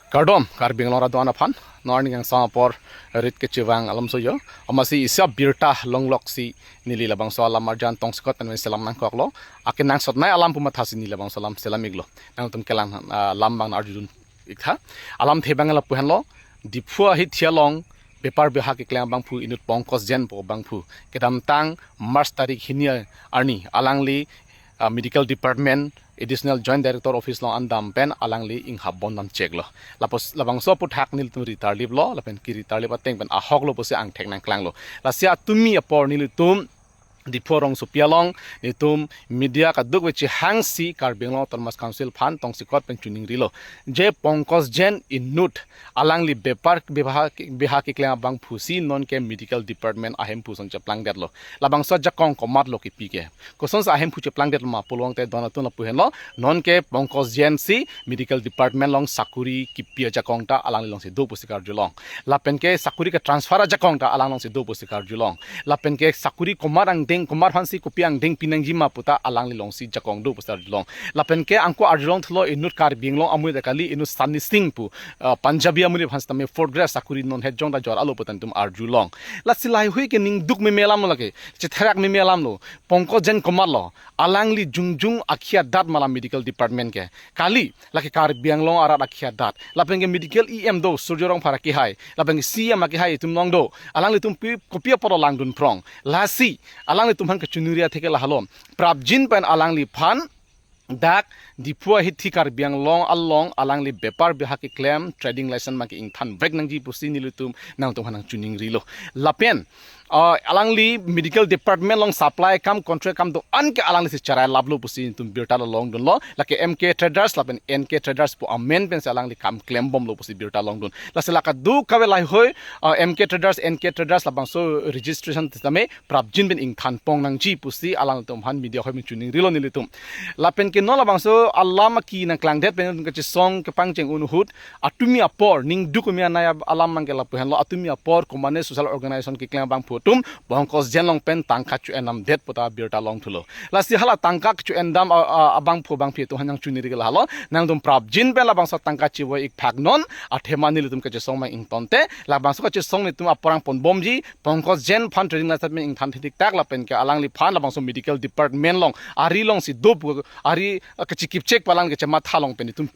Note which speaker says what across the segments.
Speaker 1: Kardom karbing lora doana phan norning ang sangapor rit ke chiwang alam so yo amasi isa birta longlok si nili labang so alam marjan tong skot an selam nang koklo akin nang sot nai alam pumat hasi nili labang salam selamiglo nang tum kelang lambang arjun ikha alam thebang la puhan lo dipua hit thialong paper beha ke klang bang phu inut pongkos jen po bang phu kedam tang mars tarik hinia arni alangli medical department additional joint director office long andam pen alangli ing habon nam check lo lapos labang so put hak nil tu ritar lib lo lapen ki ritar lib ateng pen ahok lo pose ang thek nang klang lo la sia tumi apor nil tum di porong supialong nitum media ka duk wechi hangsi karbenglo termas council fan tong sikot pen tuning rilo je pongkos jen inut alangli bepar beha ki klang bang phusi non ke medical department ahem pusong chaplang det lo labang so jakong komat lo ki pike koson sa ahem phuche plang det ma pulong te donatun la puhen lo non ke pongkos jen si medical department long sakuri ki pia jakong ta alangli long si do pusikar julong lapen ke sakuri ka transfer jakong ta alang long si do pusikar julong lapen ke sakuri komarang kumar hansi kupiang ding pinang jima puta alang lilong si jakong do pusar long lapen ke angko arjong thlo inut kar binglong amui da kali inut sunny sing pu punjabi amui bhansta me fort grass sakuri non het jong da jor alo putan tum arjulong la silai hui ke ning duk me melam lake che therak me melam lo pongko jen komar lo alang li jungjung akhia dat mala medical department ke kali lake kar bianglong ara akhia dat lapen ke medical em do surjorong phara ki hai lapen ke cm ki hai tum long do alang li tum kopia poro lang dun prong lasi alang tumhan ke chunuria theke lahalom prabjin pen alangli phan dak dipua hitikar biang long along alangli bepar bihaki claim trading license maki ing than break nangji pusi nilutum nang tumhan chuning rilo lapen alangli medical department long supply kam contract kam do anke alangli se charai lablo pusi tum birta long don lo lake mk traders lapen nk traders po amen pen se alangli kam claim bom lo pusi birta long don la se laka du kawe lai hoy mk traders nk traders labang so registration tame prabjin ben ing than pong nangji pusi alang tum han media hoy min chuning rilo nilitum lapen ke no labang so alama ki na klang det pen ke song ke pangcheng unhut atumi apor ning dukumia na alam mangela pen lo atumi apor komane social organization ki klang bang tum bongkos jenlong pen tangka chu enam det pota birta long thulo lasi hala tangka chu endam abang phu bang phi to hanang chu nirigel halo nang dum prab jin pe labang sa tangka chi wo ik phagnon athemani lutum ka che song ma ing tonte labang so ka che song ni tum aparang pon bomji bongkos jen fan trading na ing than thik tak la pen ke alang li phan labang so medical department long ari long si dop ari ka chi kip check palang ke che ma thalong pen tum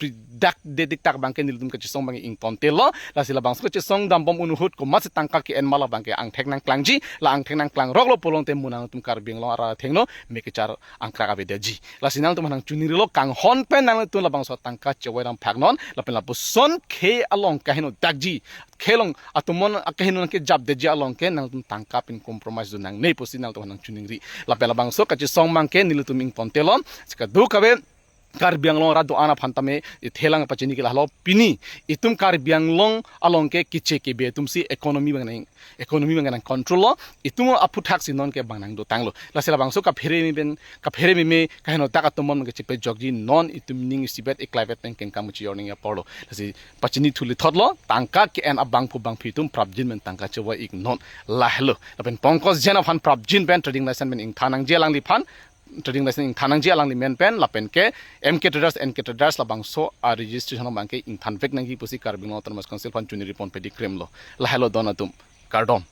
Speaker 1: dak de dik tak bang ke nil tum ka che song bang ing tonte lo lasi labang so ka che song dam bom unu hut ko ma tangka ki en mala bang ke ang thek nang klang la ang theng nang klang rok lo polong te munang tum kar bing lo ara theng no me ke char ang kra be ji la sinang tum nang chuni lo kang hon pen nang tu la bang so tangka chewai ram phagnon la pen la buson khe along kahino dakji khelong atumon akahino ke jab de ji along ke nang tum tangka pin compromise nang nei posi nang tum nang chuni ri la pen la bang so ka chi song mang ke nilu tum ing pontelon ska du kabe kar bianglong rado ana phantame thelang pachini ke halo pini itum kar bianglong along ke kiche ke be tum si economy bang control itum aputhak sinon ke bangnang do tanglo lasela bangso ka phere mi me kahino taka tumon ke chipe jogji non itum ning sibet e climate tank ken kamuchi yorning ya porlo lasi pachini thuli thotlo tangka ke en abang pu bang phitum prabjin men tangka chewa ik non lahlo lapen pongkos jena phan prabjin ben trading license men ing thanang jelang li phan trading license thanang ji alang ni men pen lapen ke mk traders nk traders labang so a registration bang ke ing than vek nang gi pusi karbing termas council fan chuni repon pedi krem lo la hello donatum kardom